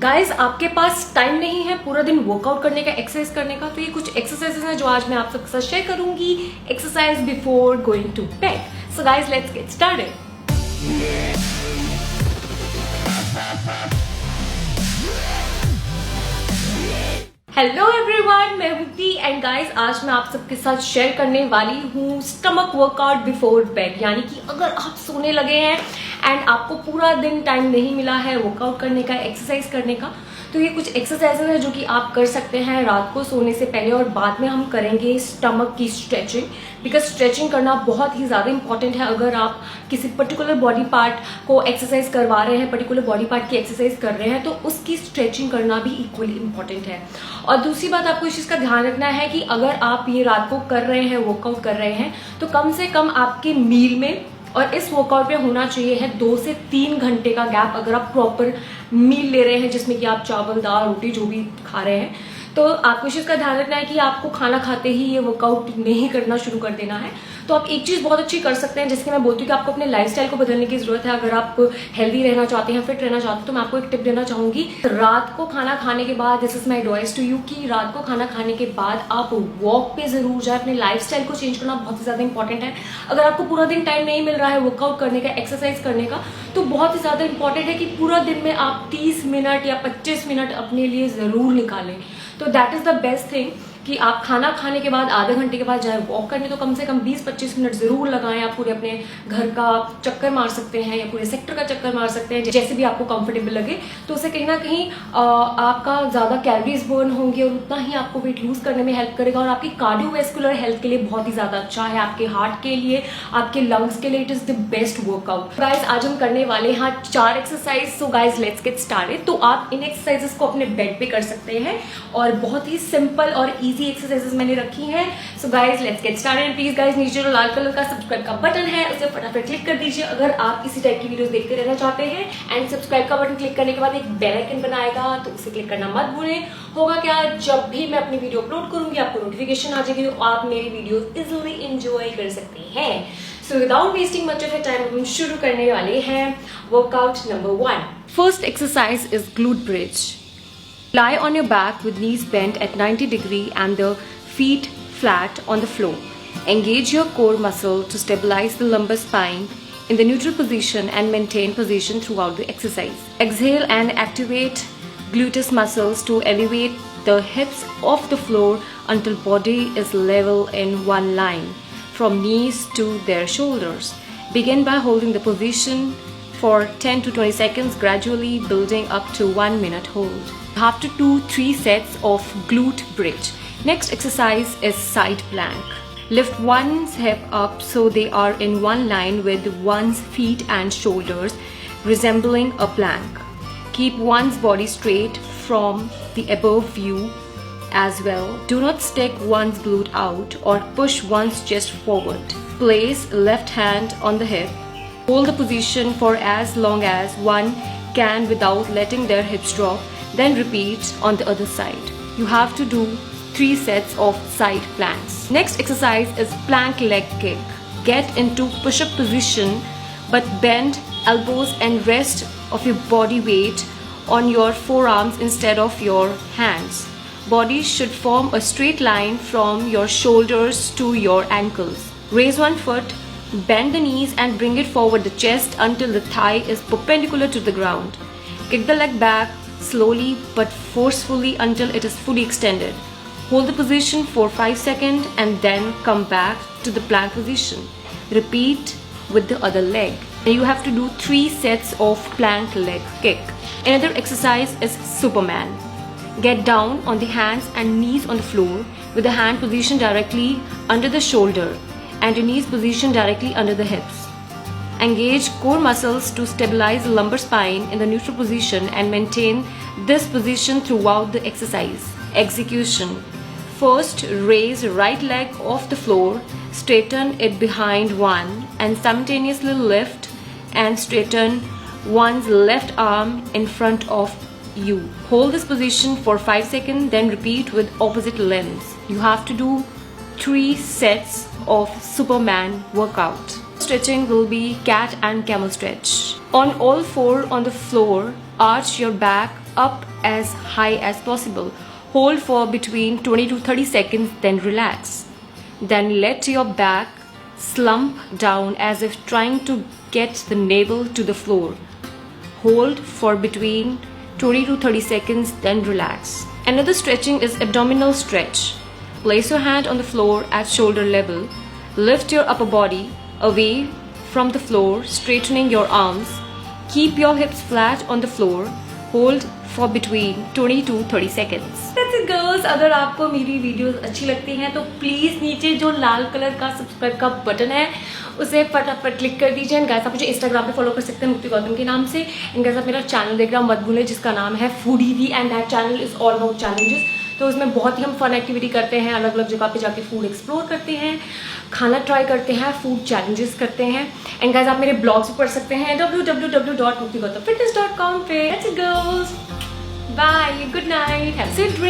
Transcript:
Guys आपके पास time नहीं है पूरा दिन वर्कआउट करने का, एक्सरसाइज करने का, तो ये कुछ एक्सरसाइजेस हैं जो आज मैं आप सबके साथ शेयर करूंगी। Exercise before going to bed. So guys let's get started. Hello everyone, मैं मुक्ति एंड गाइस आज मैं आप सबके साथ शेयर करने वाली हूँ स्टमक वर्कआउट बिफोर बेड। यानी कि अगर आप सोने लगे हैं एंड आपको पूरा दिन टाइम नहीं मिला है वर्कआउट करने का, एक्सरसाइज करने का, तो ये कुछ एक्सरसाइजेज है जो कि आप कर सकते हैं रात को सोने से पहले। और बाद में हम करेंगे स्टमक की स्ट्रेचिंग, बिकॉज स्ट्रेचिंग करना बहुत ही ज़्यादा इंपॉर्टेंट है। अगर आप किसी पर्टिकुलर बॉडी पार्ट को एक्सरसाइज करवा रहे हैं, पर्टिकुलर बॉडी पार्ट की एक्सरसाइज कर रहे हैं, तो उसकी स्ट्रेचिंग करना भी इक्वली इंपॉर्टेंट है। और दूसरी बात आपको इस चीज़ का ध्यान रखना है कि अगर आप ये रात को कर रहे हैं, वर्कआउट कर रहे हैं, तो कम से कम आपके मील में और इस वर्कआउट में होना चाहिए है 2 से 3 घंटे का गैप। अगर आप प्रॉपर मील ले रहे हैं जिसमें कि आप चावल, दाल, रोटी जो भी खा रहे हैं, तो आपको इस चीज़ का ध्यान रखना है कि आपको खाना खाते ही ये वर्कआउट नहीं करना शुरू कर देना है। तो आप एक चीज़ बहुत अच्छी कर सकते हैं, जैसे कि मैं बोलती हूँ कि आपको अपने लाइफस्टाइल को बदलने की जरूरत है। अगर आप हेल्दी रहना चाहते हैं, फिट रहना चाहते हैं, तो मैं आपको एक टिप देना चाहूंगी। रात को खाना खाने के बाद, this is my advice to you, कि रात को खाना खाने के बाद आप वॉक पे जरूर जाए। अपने लाइफस्टाइल को चेंज करना बहुत ही ज़्यादा इंपॉर्टेंट है। अगर आपको पूरा दिन टाइम नहीं मिल रहा है वर्कआउट करने का, एक्सरसाइज करने का, तो बहुत ही ज़्यादा इंपॉर्टेंट है कि पूरा दिन में आप 30 मिनट या 25 मिनट अपने लिए ज़रूर निकालें। तो that is the best thing कि आप खाना खाने के बाद आधे घंटे के बाद जाए वॉक करने, तो कम से कम 20-25 मिनट जरूर लगाएं। आप पूरे अपने घर का चक्कर मार सकते हैं या पूरे सेक्टर का चक्कर मार सकते हैं, जैसे भी आपको कंफर्टेबल लगे। तो उससे कहीं ना कहीं आपका ज़्यादा कैलोरीज बर्न होंगे और उतना ही आपको वेट लूज करने में हेल्प करेगा। और आपकी कार्डियोवैस्कुलर हेल्थ के लिए बहुत ही ज़्यादा अच्छा है, आपके हार्ट के लिए, आपके लंग्स के लिए it is the best workout. Guys आज हम करने वाले हैं 4 exercise. So guys let's get started. तो आप इन एक्सरसाइजेस को अपने बेड पे कर सकते हैं और बहुत ही सिंपल और इजी एक्सरसाइजेस मैंने रखी हैं। सो guys let's get started. Please guys नीचे जो लाल कलर का सब्सक्राइब का बटन है उसे फटाफट क्लिक कर दीजिए अगर आप इसी टाइप की वीडियोस देखते रहना चाहते हैं। एंड सब्सक्राइब का बटन क्लिक करने के बाद एक बेल आइकन बनाएगा, तो उसे क्लिक करना मत भूलें। होगा क्या, जब भी मैं अपनी वीडियो अपलोड करूंगी आपको नोटिफिकेशन आ जाएगी, तो आप मेरी वीडियोस इजिली एंजॉय कर सकते हैं। So without wasting much of your time हम शुरू करने वाले हैं workout number 1। First exercise is glute bridge. Lie on your back with knees bent at 90 degrees and the feet flat on the floor. Engage your core muscle to stabilize the lumbar spine in the neutral position and maintain position throughout the exercise. Exhale and activate gluteus muscles to elevate the hips off the floor until body is level in one line from knees to their shoulders. Begin by holding the position for 10 to 20 seconds, gradually building up to 1 minute hold. You have to do 3 sets of glute bridge. Next exercise is side plank. Lift one's hip up so they are in one line with one's feet and shoulders, resembling a plank. Keep one's body straight from the above view as well. Do not stick one's glute out or push one's chest forward. Place left hand on the hip. Hold the position for as long as one can without letting their hips drop. Then repeat on the other side. You have to do 3 sets of side planks. Next exercise is plank leg kick. Get into push-up position but bend elbows and rest of your body weight on your forearms instead of your hands. Body should form a straight line from your shoulders to your ankles. Raise one foot, bend the knees and bring it forward the chest until the thigh is perpendicular to the ground. Kick the leg back slowly but forcefully until it is fully extended. Hold the position for 5 seconds and then come back to the plank position. Repeat with the other leg. You have to do 3 sets of plank leg kick. Another exercise is Superman. Get down on the hands and knees on the floor with the hand positioned directly under the shoulder and your knees positioned directly under the hips. Engage core muscles to stabilize the lumbar spine in the neutral position and maintain this position throughout the exercise. Execution. First, raise right leg off the floor, straighten it behind one and simultaneously lift and straighten one's left arm in front of you. Hold this position for 5 seconds, then repeat with opposite limbs. You have to do 3 sets of Superman workout. Stretching will be cat and camel stretch. On all 4 on the floor, arch your back up as high as possible. Hold for between 20 to 30 seconds, then relax. Then let your back slump down as if trying to get the navel to the floor. Hold for between 20 to 30 seconds, then relax. Another stretching is abdominal stretch. Place your hand on the floor at shoulder level. Lift your upper body away from the floor, straightening your arms. Keep your hips flat on the floor. Hold for between 20 to 30 seconds. That's it girls. अगर आपको मेरी videos अच्छी लगती हैं तो please नीचे जो लाल colour का सब्सक्राइब का बटन है उसे फटाफट क्लिक कर दीजिए। एंड गाइस आप मुझे इंस्टाग्राम पे फॉलो कर सकते हैं मुक्ति गौतम के नाम से। एंड गाइस आप मेरा चैनल देख रहे हो मत भूलें जिसका नाम है फूडीवी and that channel is all about challenges. तो उसमें बहुत ही हम फन एक्टिविटी करते हैं, अलग अलग जगह पे जाके फूड एक्सप्लोर करते हैं, खाना ट्राई करते हैं, फूड चैलेंजेस करते हैं। एंड गाइस आप मेरे ब्लॉग्स भी पढ़ सकते हैं www.muktigautamfitness.com पे। That's it girls. Bye. Good night. Have a sweet dream.